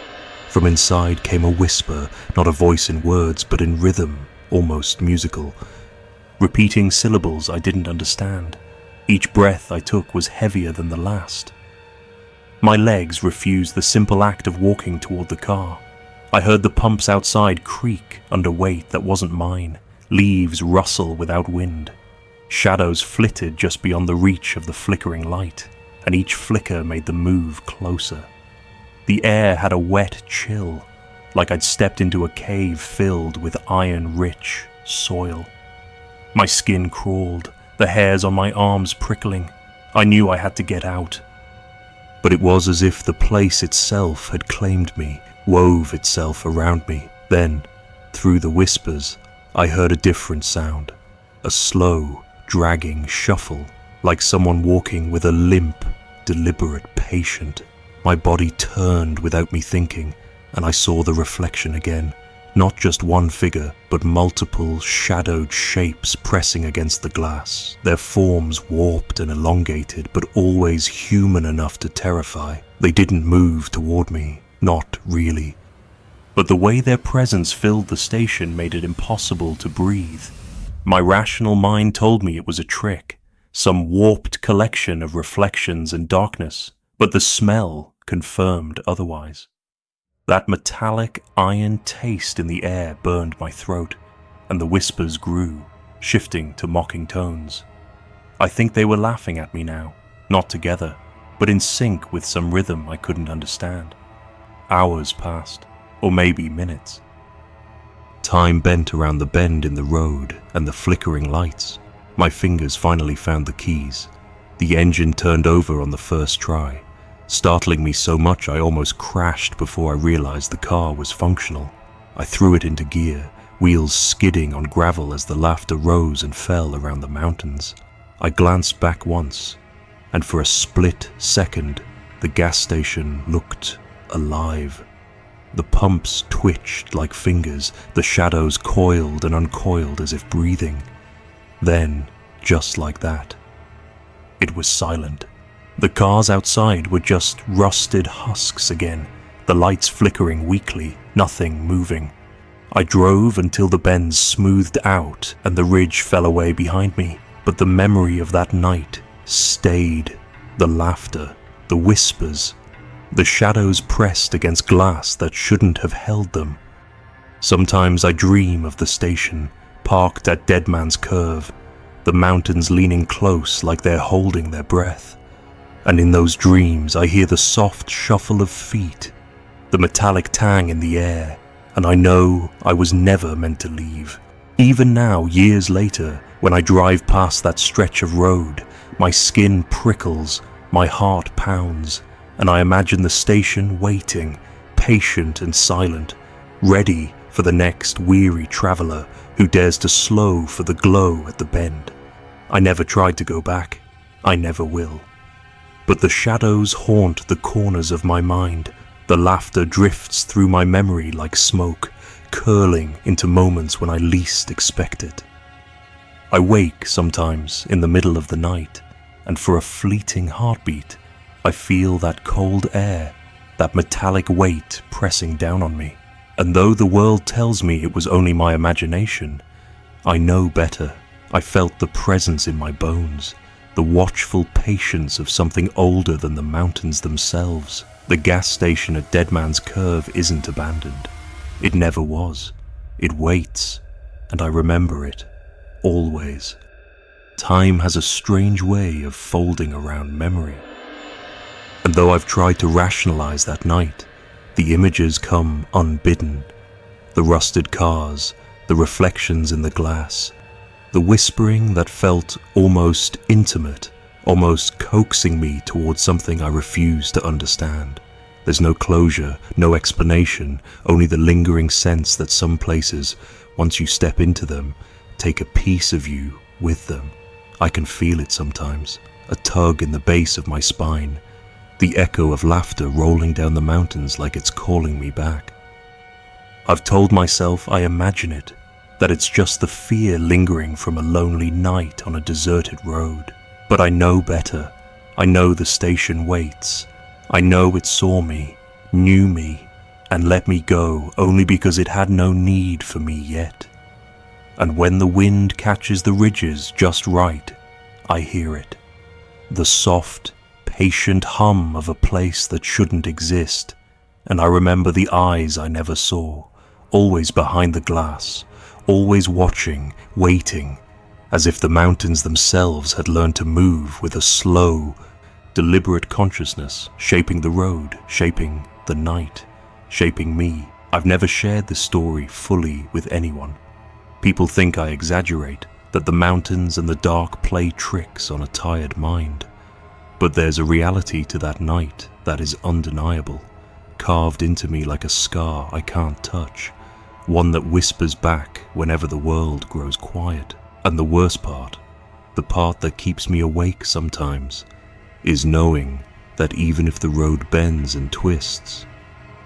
From inside came a whisper, not a voice in words, but in rhythm, almost musical. Repeating syllables I didn't understand. Each breath I took was heavier than the last. My legs refused the simple act of walking toward the car. I heard the pumps outside creak under weight that wasn't mine, leaves rustle without wind. Shadows flitted just beyond the reach of the flickering light, and each flicker made the move closer. The air had a wet chill, like I'd stepped into a cave filled with iron-rich soil. My skin crawled, the hairs on my arms prickling. I knew I had to get out. But it was as if the place itself had claimed me, wove itself around me. Then, through the whispers, I heard a different sound, a slow, dragging shuffle, like someone walking with a limp, deliberate patient. My body turned without me thinking, and I saw the reflection again. Not just one figure, but multiple shadowed shapes pressing against the glass, their forms warped and elongated, but always human enough to terrify. They didn't move toward me, not really. But the way their presence filled the station made it impossible to breathe. My rational mind told me it was a trick, some warped collection of reflections and darkness, but the smell confirmed otherwise. That metallic iron taste in the air burned my throat, and the whispers grew, shifting to mocking tones. I think they were laughing at me now, not together, but in sync with some rhythm I couldn't understand. Hours passed, or maybe minutes. Time bent around the bend in the road and the flickering lights. My fingers finally found the keys. The engine turned over on the first try, startling me so much I almost crashed before I realized the car was functional. I threw it into gear, wheels skidding on gravel as the laughter rose and fell around the mountains. I glanced back once, and for a split second, the gas station looked alive. The pumps twitched like fingers, the shadows coiled and uncoiled as if breathing. Then, just like that, it was silent. The cars outside were just rusted husks again, the lights flickering weakly, nothing moving. I drove until the bends smoothed out and the ridge fell away behind me, but the memory of that night stayed. The laughter, the whispers, the shadows pressed against glass that shouldn't have held them. Sometimes I dream of the station, parked at Dead Man's Curve, the mountains leaning close like they're holding their breath. And in those dreams I hear the soft shuffle of feet, the metallic tang in the air, and I know I was never meant to leave. Even now, years later, when I drive past that stretch of road, my skin prickles, my heart pounds, and I imagine the station waiting, patient and silent, ready for the next weary traveler who dares to slow for the glow at the bend. I never tried to go back. I never will. But the shadows haunt the corners of my mind. The laughter drifts through my memory like smoke, curling into moments when I least expect it. I wake sometimes in the middle of the night, and for a fleeting heartbeat, I feel that cold air, that metallic weight pressing down on me. And though the world tells me it was only my imagination, I know better. I felt the presence in my bones, the watchful patience of something older than the mountains themselves. The gas station at Dead Man's Curve isn't abandoned. It never was. It waits, and I remember it, always. Time has a strange way of folding around memory. And though I've tried to rationalize that night, the images come unbidden. The rusted cars, the reflections in the glass, the whispering that felt almost intimate, almost coaxing me towards something I refuse to understand. There's no closure, no explanation, only the lingering sense that some places, once you step into them, take a piece of you with them. I can feel it sometimes, a tug in the base of my spine, the echo of laughter rolling down the mountains like it's calling me back. I've told myself I imagine it, that it's just the fear lingering from a lonely night on a deserted road. But I know better. I know the station waits. I know it saw me, knew me, and let me go only because it had no need for me yet. And when the wind catches the ridges just right, I hear it. The soft, patient hum of a place that shouldn't exist, and I remember the eyes I never saw, always behind the glass, always watching, waiting, as if the mountains themselves had learned to move with a slow, deliberate consciousness, shaping the road, shaping the night, shaping me. I've never shared this story fully with anyone. People think I exaggerate, that the mountains and the dark play tricks on a tired mind. But there's a reality to that night that is undeniable, carved into me like a scar I can't touch, one that whispers back whenever the world grows quiet. And the worst part, the part that keeps me awake sometimes, is knowing that even if the road bends and twists,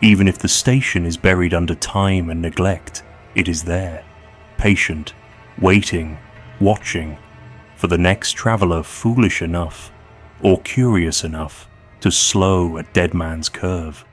even if the station is buried under time and neglect, it is there, patient, waiting, watching, for the next traveler foolish enough or curious enough to slow at dead man's curve.